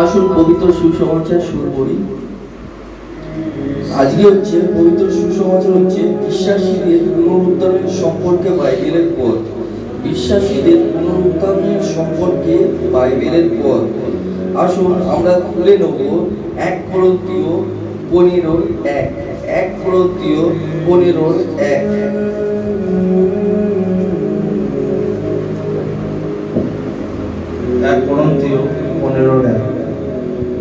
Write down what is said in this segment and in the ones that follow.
আসুন পবিত্র সুসমাচার শুরু করি। আজকে হচ্ছে পবিত্র সুসমাচার হচ্ছে বিশ্বাসীদের পুনরুত্থানের সম্পর্কে বাইবেলের পথ। বিশ্বাসীদের পুনরুত্থানের সম্পর্কে বাইবেলের পথ। আসুন আমরা তুলে নেব 1 কোরিন্থীয় 15:1। 1 কোরিন্থীয় 15:1।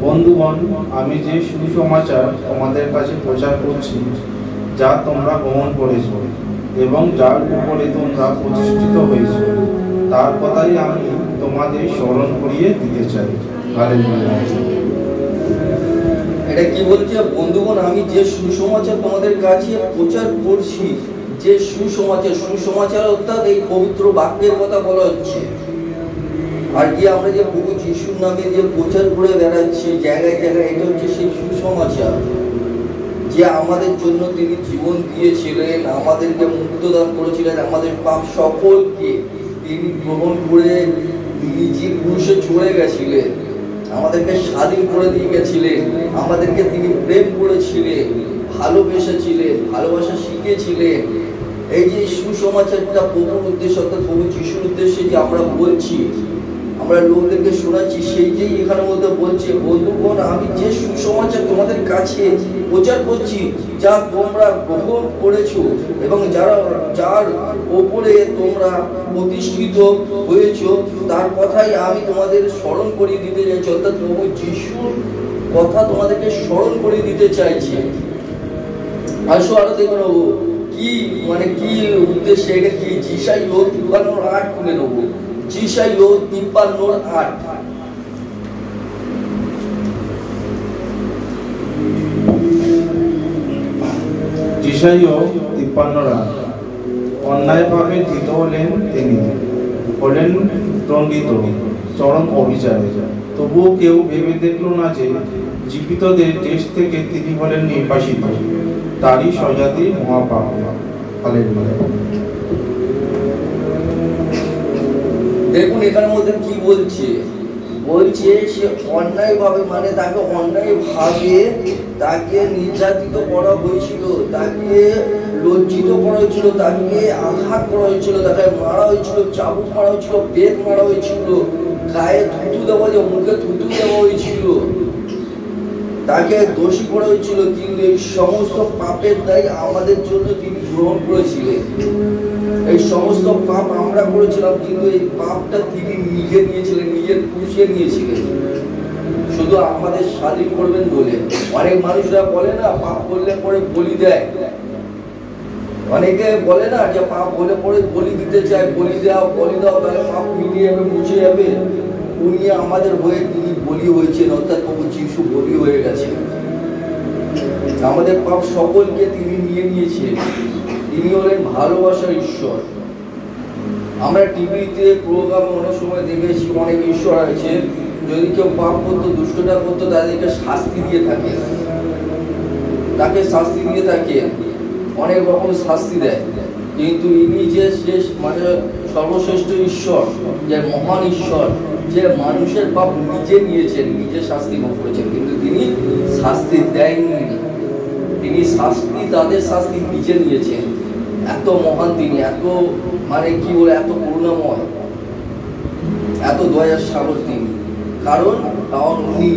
বন্ধুগণ, আমি যে সুসমাচার তোমাদের কাছে প্রচার করছি, যা তোমরা গ্রহণ করেছ এবং যার উপরে তোমরা প্রতিষ্ঠিত হয়েছ, তার কথাই আমি তোমাদের স্মরণ করিয়ে দিতে চাই। হালেলুয়া। এটা কি বলছে? বন্ধুগণ, আমি যে সুসমাচার তোমাদের কাছে প্রচার করছি, যে সুসমাচার অর্থাৎ এই পবিত্র বাক্যের কথা বলা হচ্ছে। আর কি আমরা যে প্রভু যিশুর নামে যে প্রচার করে বেড়াচ্ছি জায়গায় জায়গায়, এটা হচ্ছে সেই সুসমাচার যে আমাদের জন্য তিনি জীবন দিয়েছিলেন, আমাদেরকে মুক্তদান করেছিলেন, আমাদের পাপ সকলকে তিনি গ্রহণ করে নিজে ক্রুশে চলে গেছিলেন, আমাদেরকে স্বাধীন করে দিয়ে গেছিলেন, আমাদেরকে তিনি প্রেম করেছিলেন, ভালোবেসেছিলেন, ভালোবাসা শিখেছিলেন। এই যে সুসমাচারটা প্রভুর উদ্দেশ্যে অর্থাৎ প্রভু যিশুর উদ্দেশ্যে যে আমরা বলছি, আমরা লোকদেরকে শোনাচ্ছি, সেইটাই এখানের মধ্যে বলছে, বন্ধুগণ, আমি যে সুসমাচার তোমাদের কাছে প্রচার করছি, যা তোমরা গ্রহণ করেছো এবং যার ওপরে তোমরা প্রতিষ্ঠিত হয়েছো, তার কথাই আমি তোমাদের স্মরণ করিয়ে দিতে চাইছি, অর্থাৎ প্রভু যিশুর কথা তোমাদেরকে স্মরণ করিয়ে দিতে চাইছি। আসো আরো দেখে নেবো কি কি উদ্দেশ্যে, এটা কি? যিশাই 53:8 খুলে নেবো। যিশাই 53:8। যিশাইয় 53 রাত। অন্যায়ভাবে ধৃত হলেন তিনি, হলেন দণ্ডিত চরম অবিচারে। তবুও কেউ ভেবে দেখল না যে জীবিতদের দেশ থেকে তিনি হলেন নির্বাসিত, তারই স্বজাতি মহাপাপ। হালেলুয়া। দেখুন এখানের মধ্যে কি বলছে, বলছে সে অন্যায়ভাবে, মানে তাকে অন্যায়ভাবে তাকে নির্যাতিত করা হয়েছিল, তাকে লজ্জিত করা হয়েছিল, তাকে আঘাত করা হয়েছিল, তাকে মারা হয়েছিল, চাবুক মারা হয়েছিল, বেত মারা হয়েছিল, গায়ে থুতু দেওয়া, যে মুখে থুতু দেওয়া হয়েছিল, তাকে দোষী করা হয়েছিল। কিন্তু এই সমস্ত পাপের দায় আমাদের জন্য তিনি গ্রহণ করেছিলেন। এই সমস্ত পাপ আমরা করেছিলাম, কিন্তু এই পাপটা তিনি নিজে নিয়েছিলেন, নিজের পুষিয়ে নিয়েছিলেন, শুধু আমাদের স্বাধীন করবেন বলে। অনেক মানুষরা বলে না পাপ করলে পরে বলি দেয়, অনেকে বলে না যে পাপ বলে পরে বলি দিতে চায়, বলি দাও তাহলে পাপ মিটে যাবে, মুছে যাবে। উনি আমাদের হয়ে তিনি বলি হয়েছেন, অর্থাৎ প্রভু যিশু বলি হয়ে গেছেন। আমাদের পাপ সকলকে তিনি নিয়ে নিয়েছেন। তিনি হলেন ভালোবাসার ঈশ্বর। আমরা টিভিতে প্রোগ্রামে অনেক সময় দেখেছি, অনেক ঈশ্বর আছে, যদি কেউ পাপ করতো, দুষ্টটা করতো, তাদেরকে শাস্তি দিয়ে থাকে, তাকে শাস্তি দিয়ে থাকে, অনেক রকম শাস্তি দেয়। কিন্তু ইনি যে শেষ, মানে সর্বশ্রেষ্ঠ ঈশ্বর, যে মহান ঈশ্বর, যে মানুষের পাপ নিজে নিয়েছেন, নিজে শাস্তি ভোগ করেছেন, কিন্তু তিনি শাস্তি দেয়নি, তিনি শাস্তি, তাদের শাস্তি নিজে নিয়েছেন। এত মহান তিনি, এত মানে কি বলে, এত করুণাময়, এত দয়ার সাগর তিনি। কারণ উনি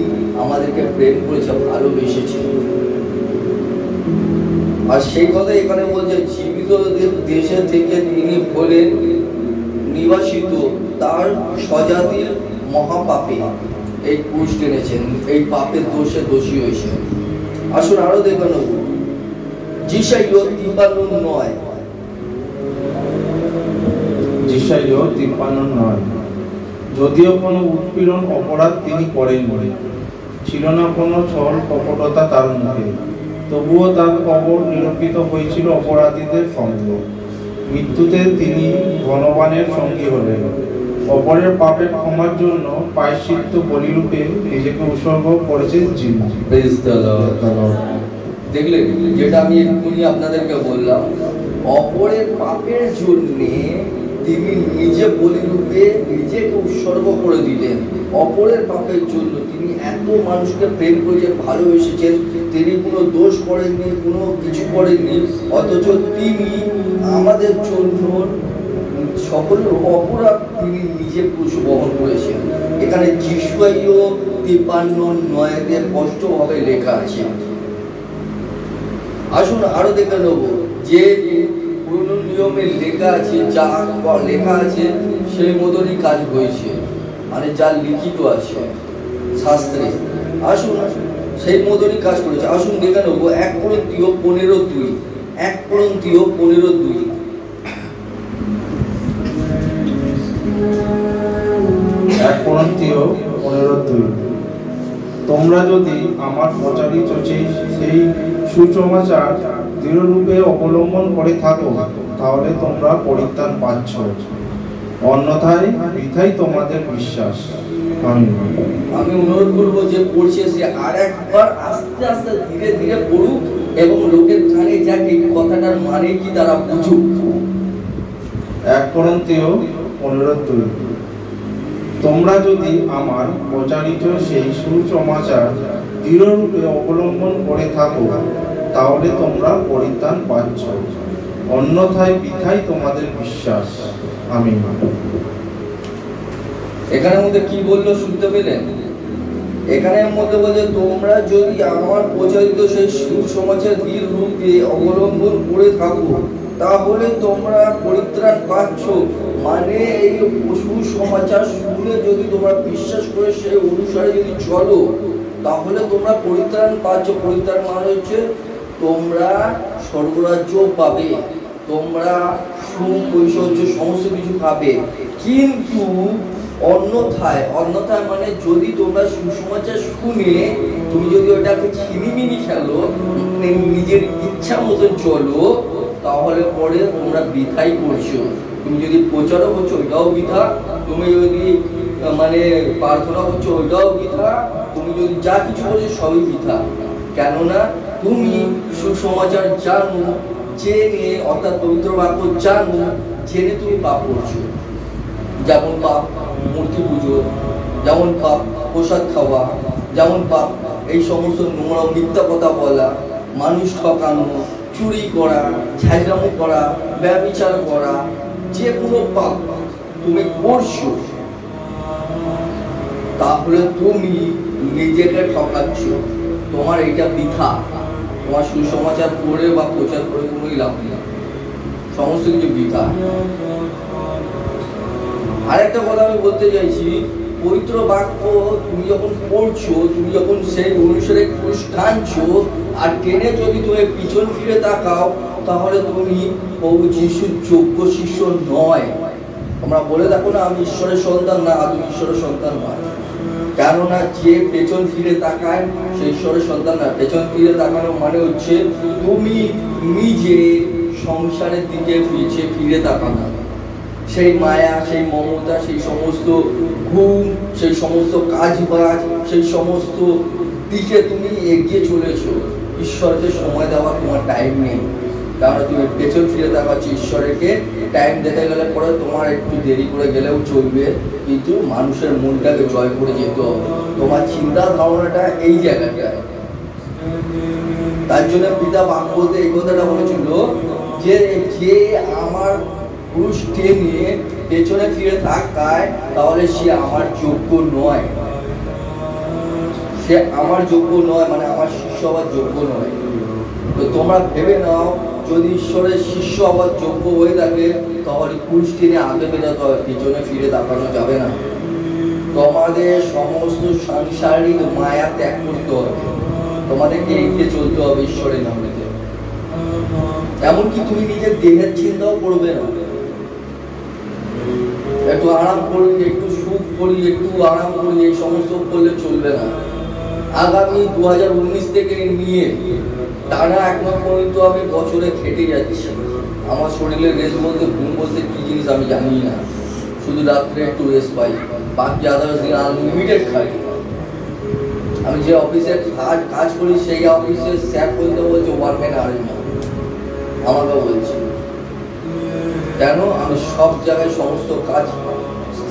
আমাদেরকে প্রেম করেছে, ভালোবেসেছেন। আর সেই কথা এখানে বলছে, জীবিতদের দেশে থেকে তিনি হলেন নিবাসিত, তার স্বজাতির মহাপাপে এই ক্রুশ টেনেছেন, এই পাপের দোষে দোষী হয়েছেন। আসুন আরো দেখে নেব, যিশাইয় 53:9। যিশাইয় 53:9। যদিও কোনো উৎপীড়ন অপরাধ তিনি করেননি, ছিল না কোনো ছল কপটতা তার মুখে, তবুও তার কবর নিরূপিত হয়েছিল অপরাধীদের সঙ্গে। মৃত্যুতে তিনি ধনবানের সঙ্গী হলেন, অপরের পাপের ক্ষমার জন্য প্রায়শ্চিত্ত বলিরূপে নিজেকে উৎসর্গ করেছেন যিনি। দেখলেন যেটা আমি এক্ষুনি আপনাদেরকে বললাম, অপরের পাপের জন্য তিনি নিজে বলিরূপে নিজেকে উৎসর্গ করে দিলেন। অপরের পাপের জন্য তিনি এত মানুষকে প্রেম করেছেন, ভালোবেসেছেন। তিনি কোনো দোষ করেননি, কোনো কিছু করেননি, অথচ তিনি আমাদের জন্য সকলের অপরাধ তিনি নিজে ক্রুশ বহন করেছেন। এখানে যিশাইয় 53:9 স্পষ্টভাবে লেখা আছে। আসুন আরো দেখে নেব, যে পুরনো নিয়মে লেখা আছে, যা লেখা আছে সেই মতনই কাজ হয়েছে, মানে যা লিখিত আছে শাস্ত্রে। আসুন সেই মতনই কাজ করেছে। আসুন দেখে নেব 1 কোরিন্থীয় 15:2। 1 কোরিন্থীয় 15:2। 1 কোরিন্থীয় 15:2। তোমরা যদি আমার প্রচারিত সেই সুসমাচার দৃঢ়রূপে অবলম্বন করে থাকো, তাহলে তোমরা পরিত্রাণ পাচ্ছ, অন্যথায় বৃথাই তোমাদের বিশ্বাস। আমি অনুরোধ করবো যে পড়ছে সে আর একবার আস্তে আস্তে ধীরে ধীরে পড়ুক, এবং লোকের কানে যাক, এই কথাটার মানে কি তারা বুঝুক। 1 কোরিন্থীয় 15:2। তোমরা যদি আমার প্রচারিত সেই সুসমাচার দৃঢ়রূপে অবলম্বন করে থাকো, তাহলে তোমরা পরিত্রাণ পাচ্ছ, অন্যথায় বৃথাই তোমাদের বিশ্বাস। আমিন। এখানের মধ্যে কি বললো শুনতে পেলেন? এখানের মধ্যে বলছে, তোমরা যদি আমার প্রচারিত সেই সুসমাচার দৃঢ়রূপে অবলম্বন করে থাকো, তাহলে তোমরা পরিত্রাণ পাচ্ছ। মানে এই সুসমাচার শুনে যদি তোমরা বিশ্বাস করে সেই অনুসারে যদি চলো, তাহলে তোমরা পরিত্রাণ পাচ্ছ। পরিত্রাণ মানে হচ্ছে তোমরা স্বর্গরাজ্য পাবে, তোমরা সুখ ঐশ্বর্য সমস্ত কিছু পাবে। কিন্তু অন্যথায় মানে যদি তোমরা সুসমাচার শুনে তুমি যদি ওটাকে ছিনিমিনি খেলো, নিজের ইচ্ছা মতন চলো, তাহলে পরে তোমরা বৃথাই করছো। তুমি যদি প্রচারও করছো ওইটাও বৃথা, তুমি যদি মানে প্রার্থনা করছো ওইটাও বৃথা, তুমি যদি যা কিছু করছো সবই বৃথা। কেননা তুমি সুসমাচার জানো, জেনে অর্থাৎ পবিত্র বাক্য জানো, জেনে তুমি পাপ করছো। যেমন পাপ মূর্তি পুজো, যেমন পাপ প্রসাদ খাওয়া, যেমন পাপ এই সমস্ত নোংরা মিথ্যা কথা বলা, মানুষ ঠকানো, চুরি করা, ঝাইরামো করা, ব্যভিচার করা, যে কোনো পাপ তুমি করছো, তাহলে তুমি নিজেকে ঠকাচ্ছ। তোমার এটা বৃথা। তোমার সুসমাচার করে বা প্রচার করে কোনো লাভ নেই, সমস্ত কিছু বৃথা। আরেকটা কথা আমি বলতে চাইছি, পবিত্র বাক্য তুমি যখন পড়ছো, তুমি যখন সেই অনুসারে ক্রুশ টানছো, আর টেনে যদি তুমি পিছন ফিরে তাকাও, তাহলে তুমি প্রভু যিশুর যোগ্য শিষ্য নয়। তোমরা বলে দেখো না আমি ঈশ্বরের সন্তান, না তুমি ঈশ্বরের সন্তান নয়। কেননা যে পেছন ফিরে তাকায় সে ঈশ্বরের সন্তান না। পেছন ফিরে তাকানো মানে হচ্ছে তুমি নিজে সংসারের দিকে ফিরে তাকানো, সেই মায়া, সেই মমতা, সেই সমস্ত ঘুম, সেই সমস্ত কাজবাজ, সেই সমস্ত দিকে তুমি এগিয়ে চলেছো। ঈশ্বরকে সময় দেওয়ার তোমার টাইম নেই, কারণ তুমি পেছন ফিরে তাকাচ্ছ। ঈশ্বরকে টাইম দিতে গেলে পরে তোমার একটু দেরি করে গেলেও চলবে, কিন্তু মানুষের মনটাকে জয় করে যেতে হবে। তোমার চিন্তা ধারণাটা এই জায়গাটায়। তার জন্য পিতা বাক্যতে এই কথাটা বলেছিল যে যে আমার ক্রুশ টেনে পেছনে ফিরে তাকায়, তাহলে সে আমার যোগ্য নয়। সে আমার যোগ্য নয় মানে আমার শিষ্য হওয়ার যোগ্য নয়। তো তোমরা ভেবে নাও, যদি ঈশ্বরের শিষ্য হওয়ার যোগ্য হয়ে থাকে, তাহলে ক্রুশ টেনে আগে বেরোতে হবে, পিছনে ফিরে তাকানো যাবে না। তোমাদের সমস্ত সাংসারিক মায়া ত্যাগ করতে হবে, তোমাদেরকে এগিয়ে চলতে হবে ঈশ্বরের নামে। এমনকি তুমি নিজের দেহের চিন্তাও করবে না। একটু আরাম করি, একটু সুখ করি, একটু আরাম করি, এই সমস্ত করলে চলবে না। আগামী 2019 থেকে নিয়ে টানা 1 মাস পর্যন্ত আমি বছরে খেটে যাচ্ছি। আমার শরীরে রেস্ট বলতে, ঘুম বলতে কি জিনিস আমি জানি না। শুধু রাত্রে একটু রেস্ট পাই, বাকি আদার্স দিন আনলিমিটেড খাই। আমি যে অফিসে কাজ করি সেই অফিসে স্যার পর্যন্ত বলছে ওয়ান ম্যান আর্মি, আমাকে বলছে। কেন? আমি সব জায়গায় সমস্ত কাজ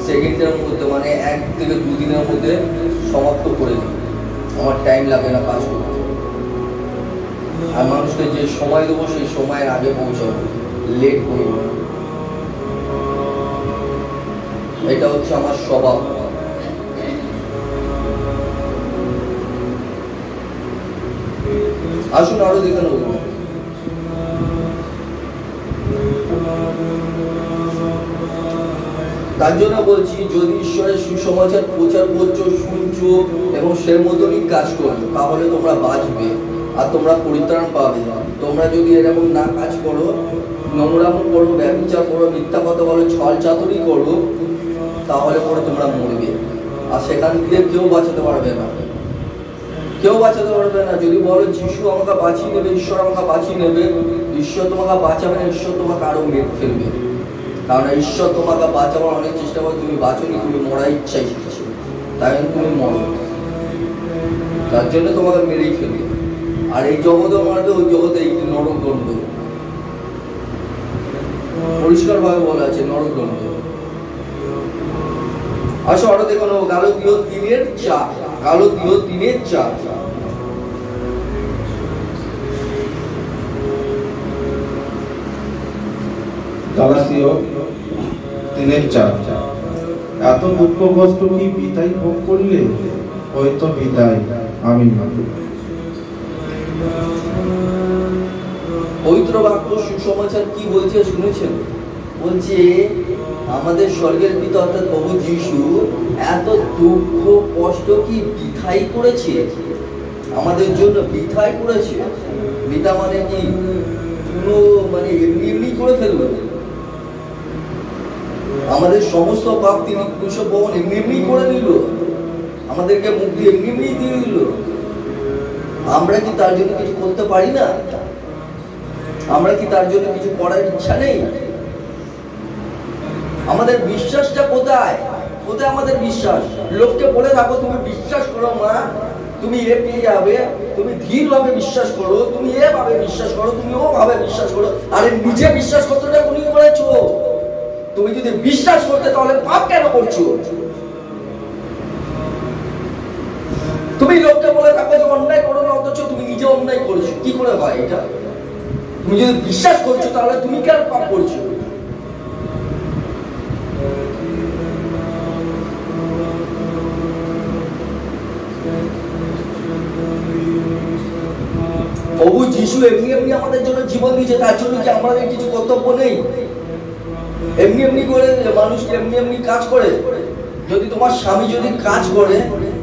সেকেন্ডের মধ্যে মানে 1 থেকে 2 দিনের মধ্যে সমাপ্ত করে দিই। আমার টাইম লাগে না কাজ করতে। আর মানুষকে যে সময় দেবো সেই সময়ের আগে পৌঁছাবো, লেট করব না। এটা হচ্ছে আমার স্বভাব। আসুন আরো দেখে নেব। তার জন্য বলছি, যদি ঈশ্বরের সুসমাচার প্রচার করছো, শুনছো এবং সে মতনই কাজ করছো, তাহলে তোমরা বাঁচবে আর তোমরা পরিত্রাণ পাবে। তোমরা যদি এরকম না কাজ করো, নোংরামো করো, ব্যভিচার করো, মিথ্যা কথা বলো, ছল চাতুরি করো, তাহলে পরে তোমরা মরবে। আর সেখান থেকে কেউ বাঁচাতে পারবে না, কেউ বাঁচাতে পারবে না। যদি বলো যিশু আমাকে বাঁচিয়ে নেবে, ঈশ্বর আমাকে বাঁচিয়ে নেবে, ঈশ্বর তোমাকে বাঁচাবে না, ঈশ্বর তোমাকে আরো মেরে ফেলবে। কারণ ঈশ্বর তোমাকে বাঁচাবার অনেক চেষ্টা করে, তুমি বাঁচোনি, তুমি মরার ইচ্ছাই শিখেছো, তাই তুমি মরো। তার জন্য তোমাকে মেরেই ফেলবে। আর এই জগতে মারবে, ওই জগতে এই নরকদণ্ড, পরিষ্কার ভাবে বলা আছে নরকদণ্ড। আসো আরো দেখো নেবো, গালাতীয় 3:4, গালাতীয় 3:4। গালাতীয় 3:4। এত দুঃখ কষ্ট কি পিতাই ভোগ করলে? হয়তো পিতাই। আমিন। পবিত্র বাক্য সুসমাচার কি বলছে শুনেছেন? বলছে আমাদের স্বর্গের পিতা অর্থাৎ প্রভু যিশু এত দুঃখ কষ্ট কি বৃথাই করেছে আমাদের জন্য, বৃথাই করেছে। বৃথা মানে কি কোনো মানে এমনি এমনি করে ফেলবে? আমাদের সমস্ত পাপ তিনি ক্রুশে বহন এমনি এমনি করে দিল, আমাদেরকে মুক্তি এমনি এমনি দিয়ে দিল। আমরা কি তার জন্য কিছু করতে পারি না? আমরা কি তার জন্য কিছু করার ইচ্ছা নেই? আমাদের বিশ্বাসটা কোথায়? কোথায় আমাদের বিশ্বাস? লোককে বলে থাকো তুমি বিশ্বাস করো মা, তুমি এ পেয়ে যাবে, তুমি ধীর ভাবে বিশ্বাস করো, তুমি এ ভাবে বিশ্বাস করো, তুমি ও ভাবে বিশ্বাস করো। আরে নিজে বিশ্বাস করতে উনি করেছো। তুমি যদি বিশ্বাস করতে তাহলে পাপ কেন করছো? তুমি লোককে বলে থাকো যে অন্যায় করো না, অথচ তুমি নিজে অন্যায় করেছো। কি করে হয় এটা? তুমি যদি বিশ্বাস করছো তাহলে তুমি কেন পাপ করছো? প্রভু যিশু এমনি এমনি আমাদের জন্য জীবন দিয়েছে, তার জন্য কি আমাদের কিছু কর্তব্য নেই? এমনি এমনি করে মানুষকে এমনি এমনি কাজ করে। যদি তোমার স্বামী যদি কাজ করে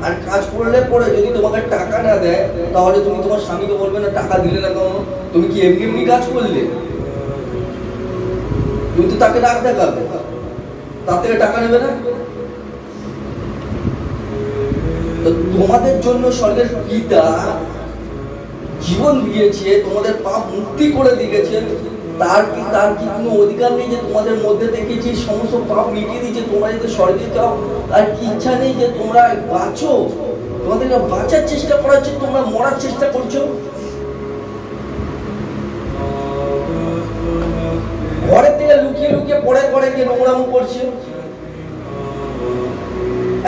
আর কাজ করলে পরে যদি তোমাকে টাকা না দেয়, তাহলে তুমি তোমার স্বামীকে বলবে না টাকা দিলে না কেন? তুমি কি এমনি এমনি কাজ করলে? তুমি তো তাকে ডাক দেখাবে, তার থেকে টাকা নেবে না। তো তোমাদের জন্য স্বর্গের পিতা জীবন দিয়েছে, তোমাদের পাপ মুক্তি করে দিয়েছে। তার কি কোনো অধিকার নেই যে তোমাদের মধ্যে থেকে যে সমস্ত পাপ মিটিয়ে দিয়েছে, তোমরা যদি স্বর্গে যাও, আর কি ইচ্ছা নেই যে তোমরা বাঁচো? তোমাদেরকে বাঁচার চেষ্টা করা হচ্ছে, তোমরা মরার চেষ্টা করছো। ঘরের থেকে লুকিয়ে লুকিয়ে পরে গিয়ে নোংরামো করছে।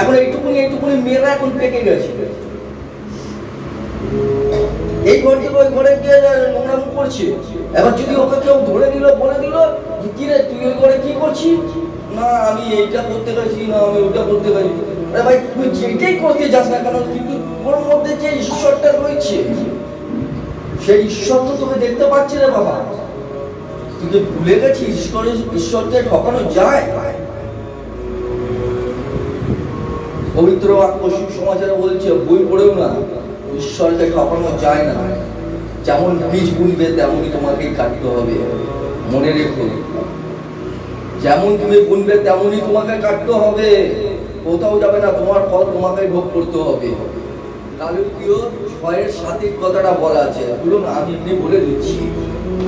এখন এইটুকুনি মেয়েরা এখন পেকে গেছে। এই ঘর থেকে ওই ঘরে গিয়ে নোংরামো করছে। এবার যদি ওকে কেউ ধরে দিল, বলে দিল কি রে তুই ওই ঘরে কি করছিস? না আমি এইটা করতে গেছি, না আমি ওইটা করতে গেছি। আরে ভাই তুই যেটাই করতে যাস না কেন, কিন্তু তোর মধ্যে যে ঈশ্বরটা রয়েছে, সেই ঈশ্বর তো তোকে দেখতে পাচ্ছে রে বাবা। তুই যে ভুলে গেছিস ঈশ্বরকে ঠকানো যায়? পবিত্র বাক্য সুসমাচারে বলছে, বই পড়েও না, ঈশ্বরকে ঠকানো যায় না। যেমন বীজ বুনবে তেমনই তোমাকে কাটতে হবে। মনে রেখো, যেমন তুমি বুনবে তেমনই তোমাকে কাটতে হবে। কোথাও যাবে না, তোমার ফল তোমাকে ভোগ করতে হবে। গালাতীয় 6:7 কথাটা বলা আছে, বলুন আমি এমনি বলে দিচ্ছি।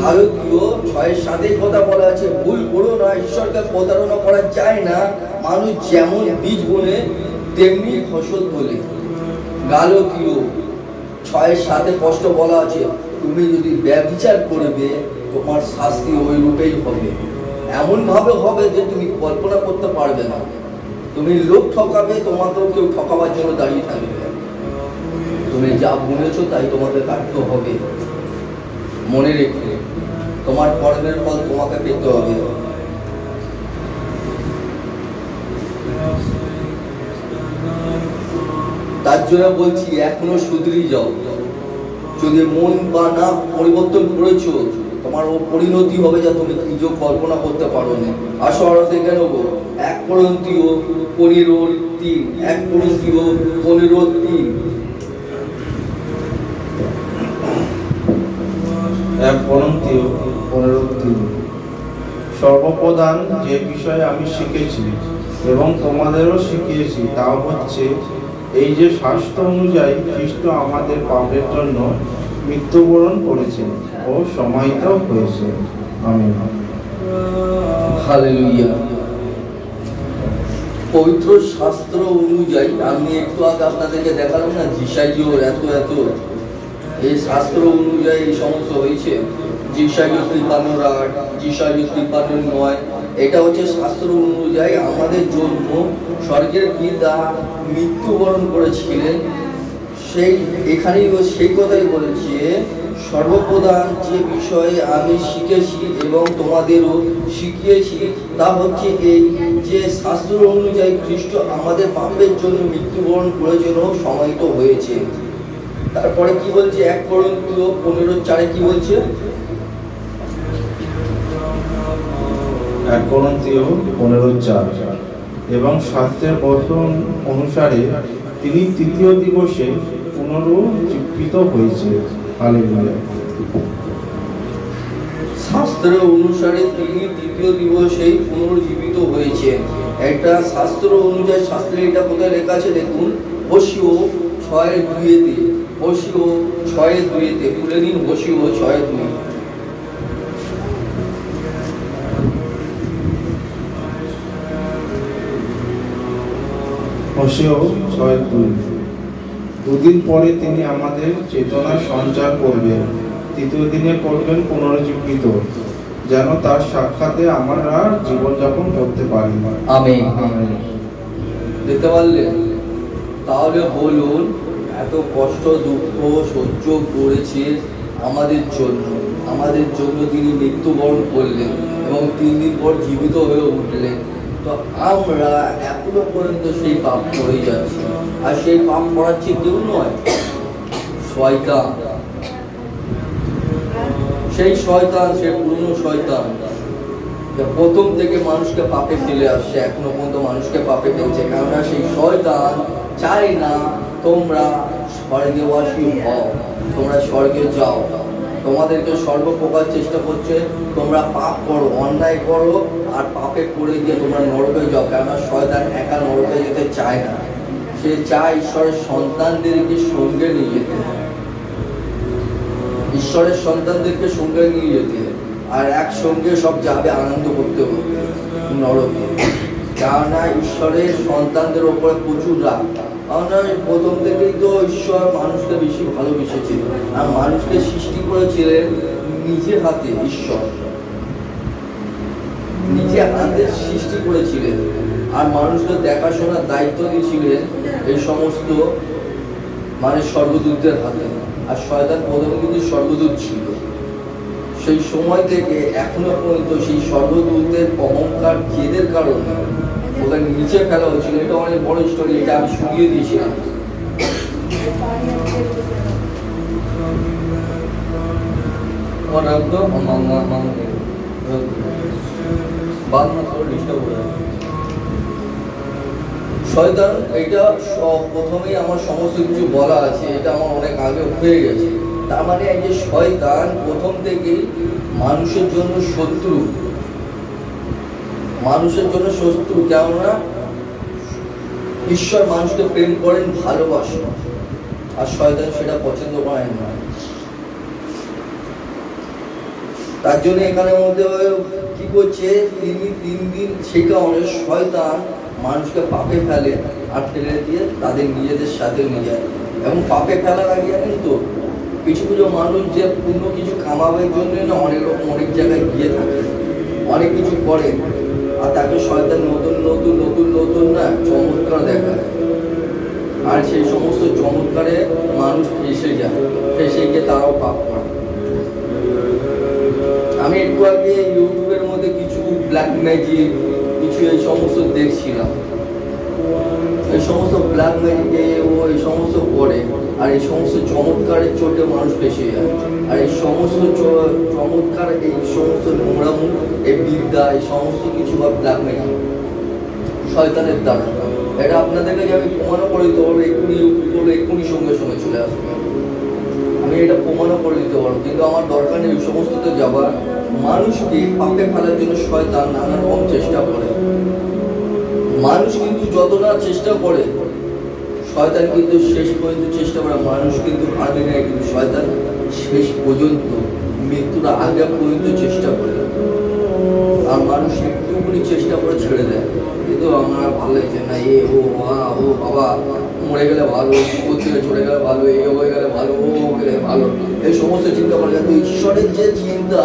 গালাতীয় 6:7 কথা বলা আছে, ভুল করো না, ঈশ্বরকে প্রতারণা করা যায় না। মানুষ যেমন বীজ বুনে তেমনি ফসল তোলে। গালাতীয় 6:7 স্পষ্ট বলা আছে, তুমি যদি ব্যভিচার করবে তোমার শাস্তি ওই রূপেই হবে। এমন ভাবে হবে যে তুমি কল্পনা করতে পারবে না। তুমি লোক ঠকাবে, তোমাকেও কেউ ঠকাবার জন্য দাঁড়িয়ে থাকবে। তুমি যা বুনেছো তাই তোমাকে কাটতে হবে। মনে রেখে তোমার কর্মের ফল তোমাকে পেতে হবে। তার জন্য বলছি এখনো শুধরে যাও। যদি মন বা না পরিবর্তন করেছো, তোমার ও পরিণতি হবে যা তুমি নিজেও কল্পনা করতে পারো না। আসো আরো দেখে নেবো 1 কোরিন্থীয় 15:3। 1 কোরিন্থীয় 15:3। 1 কোরিন্থীয় 15:3। সর্বপ্রধান যে বিষয়ে আমি শিখেছি এবং তোমাদেরও শিখিয়েছি তা হচ্ছে এই যে শাস্ত্র অনুযায়ী খ্রিস্ট আমাদের পাপের জন্য মৃত্যুবরণ করেছেন ও সমাহিত হয়েছে। আমিন। হালেলুয়া। পবিত্র শাস্ত্র অনুযায়ী, আমি একটু আগে আপনাদেরকে দেখালাম না যিশাইয় এত এই শাস্ত্র অনুযায়ী এই সমস্ত হয়েছে। যিশাইয় 53:8, যিশাইয় 53:9। এটা হচ্ছে শাস্ত্র অনুযায়ী আমাদের জন্য স্বর্গের পিতা মৃত্যুবরণ করেছিলেন। এখানেই সেই কথাই বলেছে, সর্বপ্রধান যে বিষয়ে আমি শিখেছি এবং তোমাদেরও শিখিয়েছি তা হচ্ছে এই যে শাস্ত্র অনুযায়ী খ্রিস্ট আমাদের পাপের জন্য মৃত্যুবরণ করেছেন ও সমাহিত হয়েছে। তারপরে কি বলছে 1 কোরিন্থীয় 15:4 কি বলছে? 1 কোরিন্থীয় 15:4। এবং শাস্ত্রের বচন অনুসারে তিনি তৃতীয় দিবসে পুনরুজ্জীবিত হয়েছে। হালেলুয়া। শাস্ত্র অনুসারে তিনি তৃতীয় দিবসেই পুনর্জীবিত হয়েছেন। একটা শাস্ত্র অনুযায়ী, শাস্ত্রে এটা কোথায় লেখা আছে দেখুন, হোসিও 6:2-তে, হোসিও 6:2-তে, খুলে নিন হোসিও 6:2। হোসেয় 6:2। দুদিন পরে তিনি আমাদের চেতনার সঞ্চার করবেন, তৃতীয় দিনে করবেন পুনরুজ্জীবিত, যেন তার সাক্ষাতে আমরা জীবনযাপন করতে পারি। আমিন। আমিন। দেখতে পারলেন? তাহলে বলুন, এত কষ্ট দুঃখ সহ্য করেছে আমাদের জন্য তিনি মৃত্যুবরণ করলেন এবং 3 দিন পর জীবিত হয়ে উঠলেন। তো আমরা এখনো পর্যন্ত সেই পাপ করে যাচ্ছি, আর সেই পাপ করাচ্ছে কেউ নয়, শয়তান। সেই শয়তান, সে পুরনো শয়তান, প্রথম থেকে মানুষকে পাপে ফেলে আসছে, এখনো পর্যন্ত মানুষকে পাপে ফেলছে। কেননা সেই শয়তান চায় না তোমরা স্বর্গবাসী হও, তোমরা স্বর্গে যাও। তোমাদেরকে সর্বপ্রকার চেষ্টা করছে তোমরা পাপ করো, অন্যায় করো, আর পাপে পড়ে গিয়ে তোমরা নরকে যাও। কেননা শয়তান একা নরকে যেতে চায় না, সে চায় ঈশ্বরের সন্তানদেরকে সঙ্গে নিয়ে যেতে, ঈশ্বরের সন্তানদেরকে সঙ্গে নিয়ে যেতে, আর একসঙ্গে সব যাবে আনন্দ করতে করতে নরকে। কেননা ঈশ্বরের সন্তানদের ওপরে প্রচুর রাগ। কেননা প্রথম থেকেই তো ঈশ্বর মানুষকে বেশি ভালোবেসেছিল, আর মানুষকে সৃষ্টি করেছিলেন নিজে হাতে। ঈশ্বর নিজে হাতে সৃষ্টি করেছিলেন, আর মানুষকে দেখাশোনার দায়িত্ব দিয়েছিলেন এই সমস্ত স্বর্গদূতদের হাতে। আর শয়তান প্রথমে কিন্তু স্বর্গদূত ছিল। সেই সময় থেকে এখনো পর্যন্ত সেই স্বর্গদূতের অহংকার জেদের কারণে ওদের নিচে ফেলা হয়েছিল। এটা অনেক বড় স্টোরি, এটা আমি শুনিয়ে দিয়েছিলাম। শয়তান, এটা প্রথমেই আমার সমস্ত কিছু বলা আছে, এটা আমার অনেক আগে হয়ে গেছে। তার মানে এই যে শয়তান প্রথম থেকেই মানুষের জন্য শত্রু, মানুষের জন্য শত্রু। কেননা ঈশ্বর মানুষকে প্রেম করেন, ভালোবাসেন, আর শয়তান সেটা পছন্দ করেন না। তার জন্য এখানের মধ্যে কি করছে, তিনি 3 দিন, সেই কারণে শয়তান মানুষকে পাপে ফেলে, আর ফেলে দিয়ে তাদের নিজেদের সাথে নিয়ে যায়। এবং পাপে ফেলার আগে কিন্তু কিছু কিছু মানুষ যে পূর্ণ কিছু কামাবার জন্য না অনেক রকম অনেক জায়গায় গিয়ে থাকে, অনেক কিছু করে, আর তাকে শয়তান নতুন নতুন নতুন নতুন না চমৎকার দেখায়, আর সেই সমস্ত চমৎকারে মানুষ ফেসে যায়, ফেসে গিয়ে তারাও পাপ করে। আমি একটু আগে ইউটিউবের মধ্যে কিছু ব্ল্যাক ম্যাজিক, কিছু এই সমস্ত দেখছিলাম। এই সমস্ত ব্ল্যাক ম্যাজিকে ও এই সমস্ত করে, আর এই সমস্ত চমৎকারের চোটে মানুষ ফেসে যায়। আর এই সমস্ত চমৎকার, এই সমস্ত নোংরামু, এই বিদ্যা, এই সমস্ত কিছু বা ব্ল্যাক ম্যাজিক শয়তানের দ্বারা। এটা আপনাদেরকে আমি প্রমাণও করে দিতে পারবো, এক্ষুনি ইউটিউব করলে এক্ষুনি সঙ্গে সঙ্গে চলে আসবে, আমি এটা প্রমাণও করে দিতে পারবো। কিন্তু আমার দরকার নেই সমস্ততে যাবার। মানুষকে পাপে ফেলার জন্য শয়তান নানা রকম চেষ্টা করে। মানুষ কিন্তু যত না চেষ্টা করে, শয়তান কিন্তু শেষ পর্যন্ত চেষ্টা করে। মানুষ কিন্তু ভাবে না, কিন্তু শয়তান শেষ পর্যন্ত, মৃত্যুর আগে পর্যন্ত চেষ্টা করে। আর মানুষ একটুখানি চেষ্টা করে ছেড়ে দেয়, কিন্তু আমার ভালো লাগছে না, এ ও মা ও বাবা, মরে গেলে ভালো, বিপদ থেকে চলে গেলে ভালো, এ হয়ে গেলে ভালো, ও গেলে ভালো, এই সমস্ত চিন্তা করে। কিন্তু ঈশ্বরের যে চিন্তা,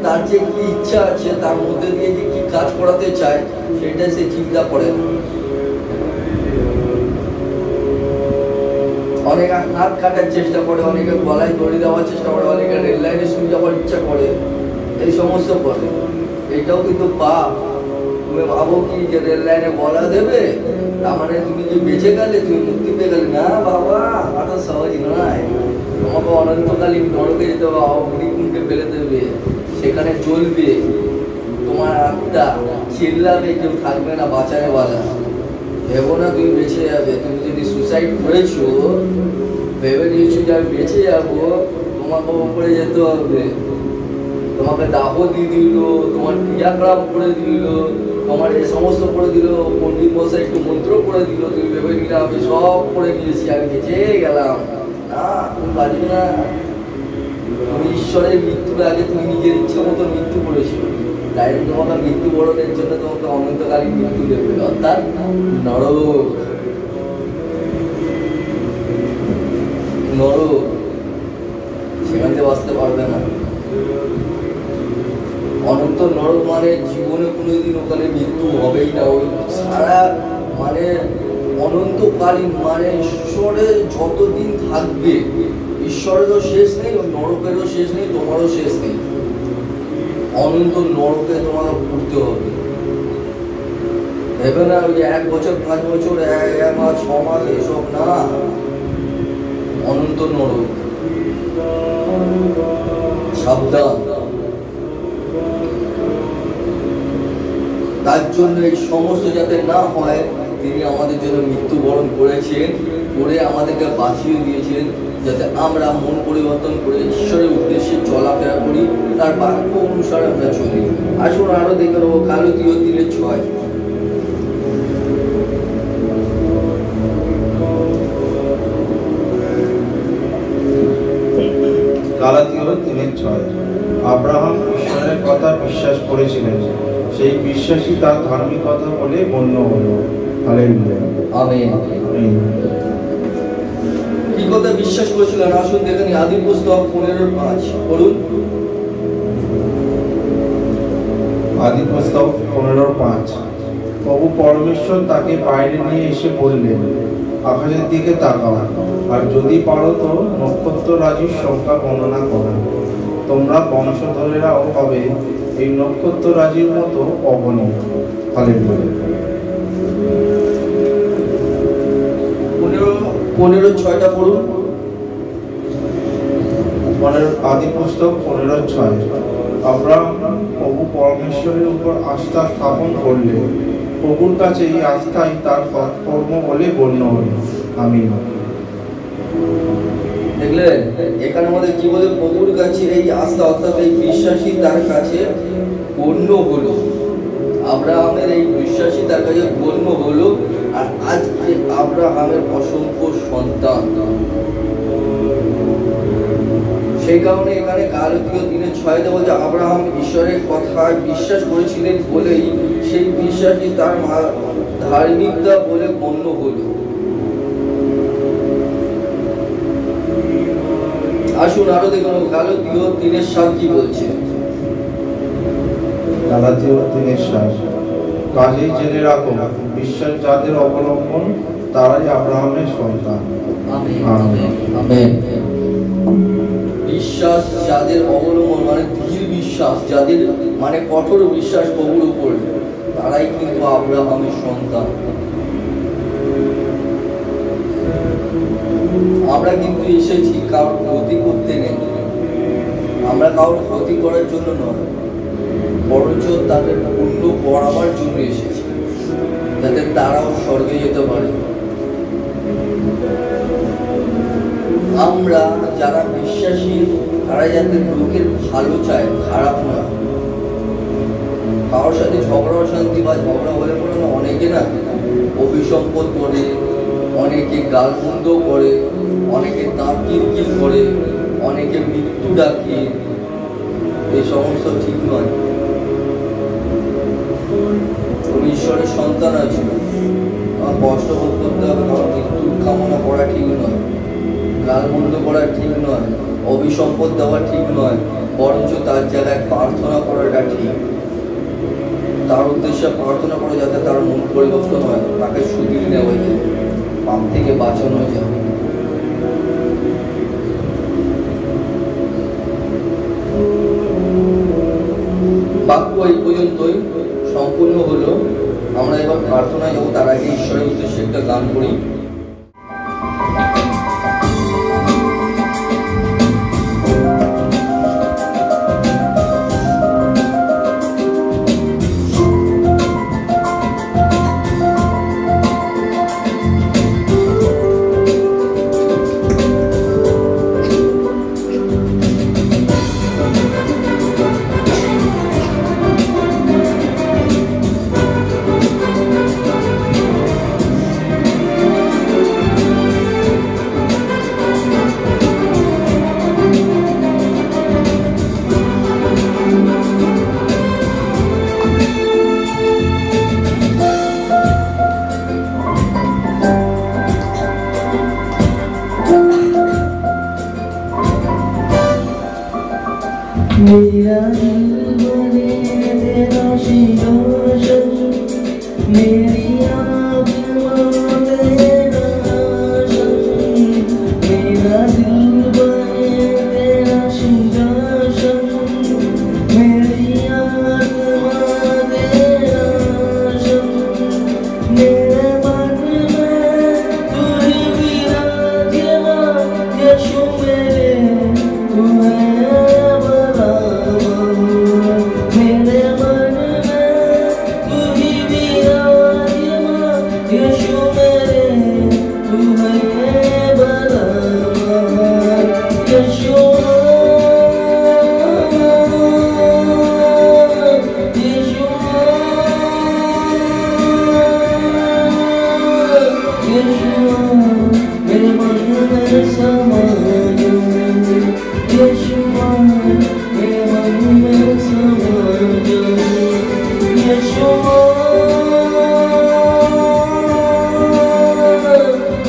তার যে কি ইচ্ছা আছে, তার মধ্যে দিয়ে যে কি কাজ করাতে চায়, সেটা সে চিন্তা করে। অনেকে হাত কাটার চেষ্টা করে, অনেকে গলায় দড়ি দেওয়ার চেষ্টা করে, অনেকে রেল লাইনে শুয়ে যাওয়ার ইচ্ছা করে, এই সমস্ত করে। এটাও কিন্তু পাপ। তুমি ভাবো কি যে রেল লাইনে গলা দেবে, তার মানে তুমি যে বেঁচে গেলে, তুমি মুক্তি পেয়ে গেলে? না বাবা, এত সহজ নয়। তোমাকে অনন্তকালীন নরকে যেতে হবে, অগ্নিকুণ্ডে ফেলে দেবে, সেখানে জ্বলবে, তোমার আত্মা চিল্লাবে, কেউ থাকবে না বাঁচানে বালা। ভেবো না তুমি বেঁচে যাবে। তুমি যদি সুসাইড করেছো, ভেবে নিয়েছো যে আমি বেঁচে যাবো, তোমাকে উপরে যেতে হবে। তোমাকে দাহ দিয়ে দিল, তোমার ক্রিয়াকলাপ করে দিল, তোমার এ সমস্ত করে দিল, পণ্ডিত মশাই একটু মন্ত্র করে দিল, তুমি ভেবে নিলে আমি সব করে নিয়েছি, আমি বেঁচে গেলাম। না, তুমি বাঁচবে না। তুমি ঈশ্বরের মৃত্যুর আগে তুমি নিজের ইচ্ছে মতো মৃত্যু করেছো, তাই তোমাকে মৃত্যুবরণের জন্য তোমাকে অনন্তকালীন মৃত্যু দেবে, অর্থাৎ নরক। নরক, সেখান থেকে বাঁচতে পারবে না। অনন্ত নরক মানে জীবনে কোনোদিন ওখানে মৃত্যু হবেই না। ওই সারা মানে অনন্তকালীন মানে ঈশ্বরের যতদিন থাকবে, ঈশ্বরেরও শেষ নেই, ওই নরকেরও শেষ নেই, তোমারও শেষ নেই। অনন্ত নরকে তোমাকে ঘুরতে হবে। ভেবে না ওই 1 বছর 5 বছর 1 মাস 6 মাস এসব না, অনন্ত নরক। সাবধান। তার জন্য এই সমস্ত যাতে না হয়, তিনি আমাদের জন্য মৃত্যুবরণ করেছেন, করে আমাদেরকে বাঁচিয়ে দিয়েছেন, যাতে আমরা মন পরিবর্তন করে ঈশ্বরের উদ্দেশ্যে চলাফেরা করি, তার বাক্য অনুসারে আমরা চলি। আসুন আরো দেখে নেবো গালাতীয় 3:6। গালাতীয় 3:6। আব্রাহাম ঈশ্বরের কথা বিশ্বাস করেছিলেন, সেই বিশ্বাসই তার ধার্মিকতা বলে গণ্য হলো। হালেলুয়া। আমেন। কি কথা বিশ্বাস করেছিলেন? আসুন দেখে নিই আদি পুস্তক 15:5 বলুন। আদি পুস্তক 15:5। প্রভু পরমেশ্বর তাকে বাইরে নিয়ে এসে বললেন, আকাশের দিকে তাকাও, আর যদি পারো তো নক্ষত্র রাজির সংখ্যা গণনা করো, তোমরা বংশধরেরাও হবে এই নক্ষত্র রাজির মতো অগণিত। হালেলুয়া। 15:6টা পড়ুন। আদি পুস্তক 15:6। আব্রাহাম প্রভু পরমেশ্বরের উপর আস্থা স্থাপন করলেন, প্রভুর কাছে এই আস্থাই তার সৎকর্ম বলে গণ্য হল। আমিন। দেখলেন এখানে আমাদের কি বলে? প্রভুর কাছে এই আস্থা অর্থাৎ এই বিশ্বাসী তার কাছে গণ্য হলো। আব্রাহামের এই বিশ্বাসী তার কাছে গণ্য হলো, আর আজকে আব্রাহামের অসংখ্য সন্তান। সেই কারণে এখানে গালাতীয় 3:6 বলছে আব্রাহাম ঈশ্বরের কথায় বিশ্বাস করেছিলেন বলেই সেই বিশ্বাসই তার ধার্মিকতা বলে গণ্য হলো। আসুন আরো দেখুন গালাতীয় 3:7 কি বলছে। গালাতীয় 3:7। কাজেই জেনে রাখো, বিশ্বাস যাদের অবলম্বন তারাই আব্রাহামের সন্তান। আমেন। বিশ্বাস যাদের অবলম্বন মানে দৃঢ় বিশ্বাস, যাদের মানে কঠোর বিশ্বাস প্রভুর উপর, তারাই কিন্তু আব্রাহামের সন্তান। আমরা কিন্তু এসেছি কারোর ক্ষতি করতে নেই, আমরা কারোর ক্ষতি করার জন্য নয়, বরঞ্চ তাদের পুণ্য করাবার জন্য এসেছি, যাতে তারাও স্বর্গে যেতে পারে। আমরা যারা বিশ্বাসী তারা যাতে লোকের ভালো চায়, খারাপ না। কারোর সাথে ঝগড়া অশান্তি বা ঝগড়া হলে পরে না অনেকে না অভিসম্পদ করে, অনেকে গালমন্দ করে, অনেকে তাঁর কিরকির করে, অনেকে মৃত্যু ডাকে। এই সমস্ত ঠিক নয়। তুমি ঈশ্বরের সন্তান আছো, আমার কষ্ট ভোগ করতে হবে, কারণ মৃত্যুর কামনা করা ঠিক নয়, গালমন্দ করা ঠিক নয়, অভিসম্পদ দেওয়া ঠিক নয়, বরঞ্চ তার জায়গায় প্রার্থনা করাটা ঠিক। তার উদ্দেশ্যে প্রার্থনা করে যাতে তার মন পরিবর্তন হয়, তাকে সুদিন নেওয়া যায়, পাপ থেকে বাঁচানো যায়। বাক্য এই পর্যন্তই সম্পূর্ণ হলো। আমরা এবার প্রার্থনায় যাবো, তার আগে ঈশ্বরের উদ্দেশ্যে একটা গান করি। मेरा दिल बने तेरा शीशोशन, मेरी आत्मा तेरा शन, मेरा दिल बने तेरा शीशोशन, मेरी आत्मा तेरा शन, मेरे मन में तू ही विराजमान, यीशु मेरे तू है बराबर, मेरे मन में तू ही विराजमान, यीशु मेरे तू है बराबर, यीशु मेरे मन में समा जा, यीशुआ मेरे मन में समा जा, यीशुआ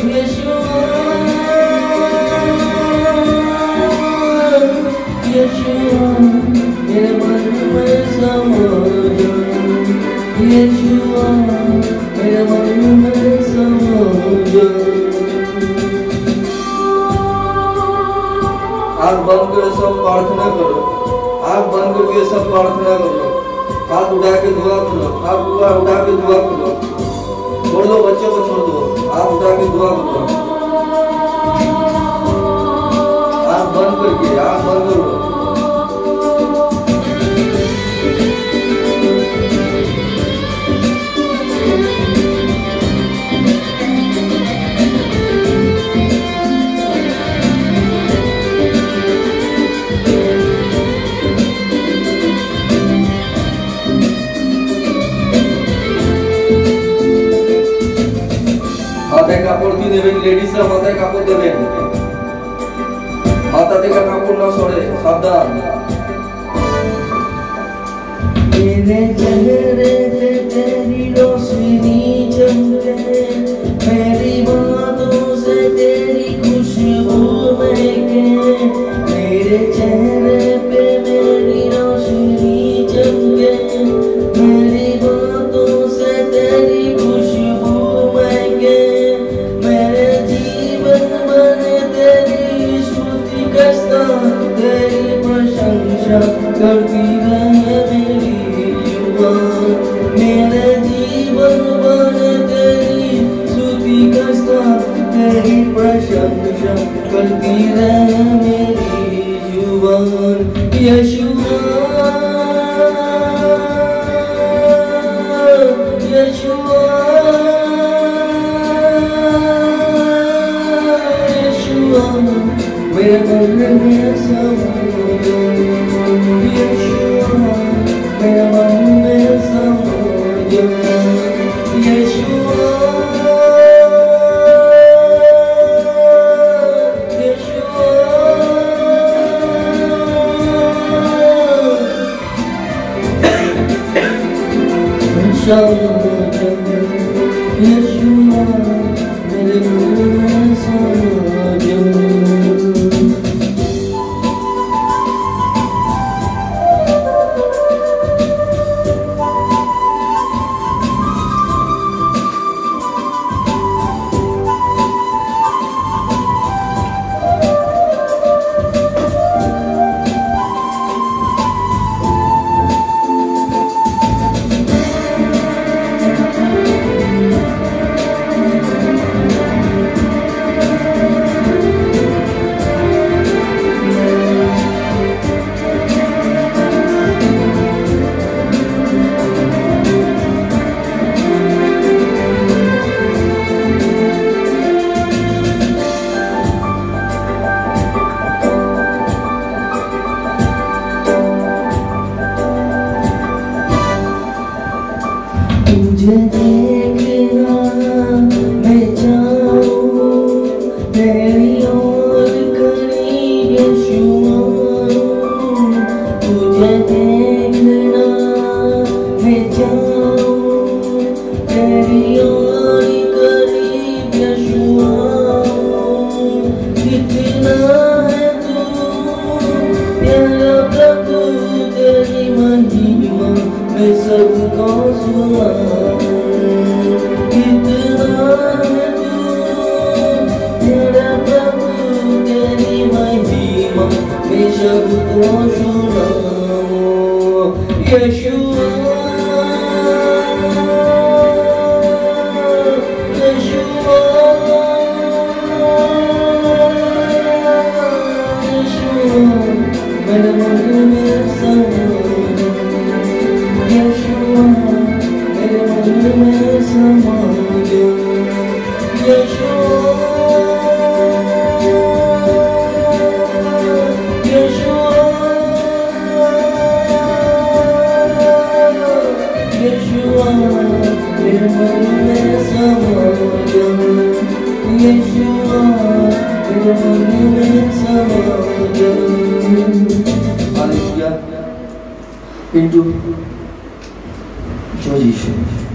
यीशुआ यीशुआ मेरे मन में समा जा, यीशुआ मेरे मन में समा जा। आँख बंद करो, सब प्रार्थना करो। आँख बंद करके सब प्रार्थना करो। हाथ उठा के दुआ करो। हाथ उठा के दुआ करो। छोड़ दो बच्चों को, छोड़ दो। हाथ उठा के दुआ करो। आँख बंद करके, आँख बंद करो। মাথায় কাপড় দিয়ে দেবেন, লেডিসরা মাথায় কাপড় দেবেন, মাথা থেকে কাপড় না সরে, সাবধান। मेरे चेहरे पे तेरी रोशनी चमके, मेरी बातों से तेरी खुशबू महके, मेरे चेहरे पे मेरी रोशनी चमके, मेरी बातों से तेरी खुशबू महके, मेरे जीवन बने तेरी स्तुति करता, तेरी प्रशंसा करती रहे मेरी जुबान, मेरे जीवन बने तेरी स्तुति करता, तेरी प्रशंसा करती रहे मेरी जुबान, यीशुआ यीशुआ यीशुआ मेरे मन में समा जा, यीशुआ मेरे मन में समा जा, यीशुआ यीशुआ समा जा, यीशुआ मेरे मन में समा जा। तुझे देखना मैं चाहूं, तेरी ओर करीब यीशुआ, तुझे देखना मैं चाहूं, तेरी ओर करीब यीशुआ, कितना है तू प्यारा प्रभु, Into Joy Yeshu.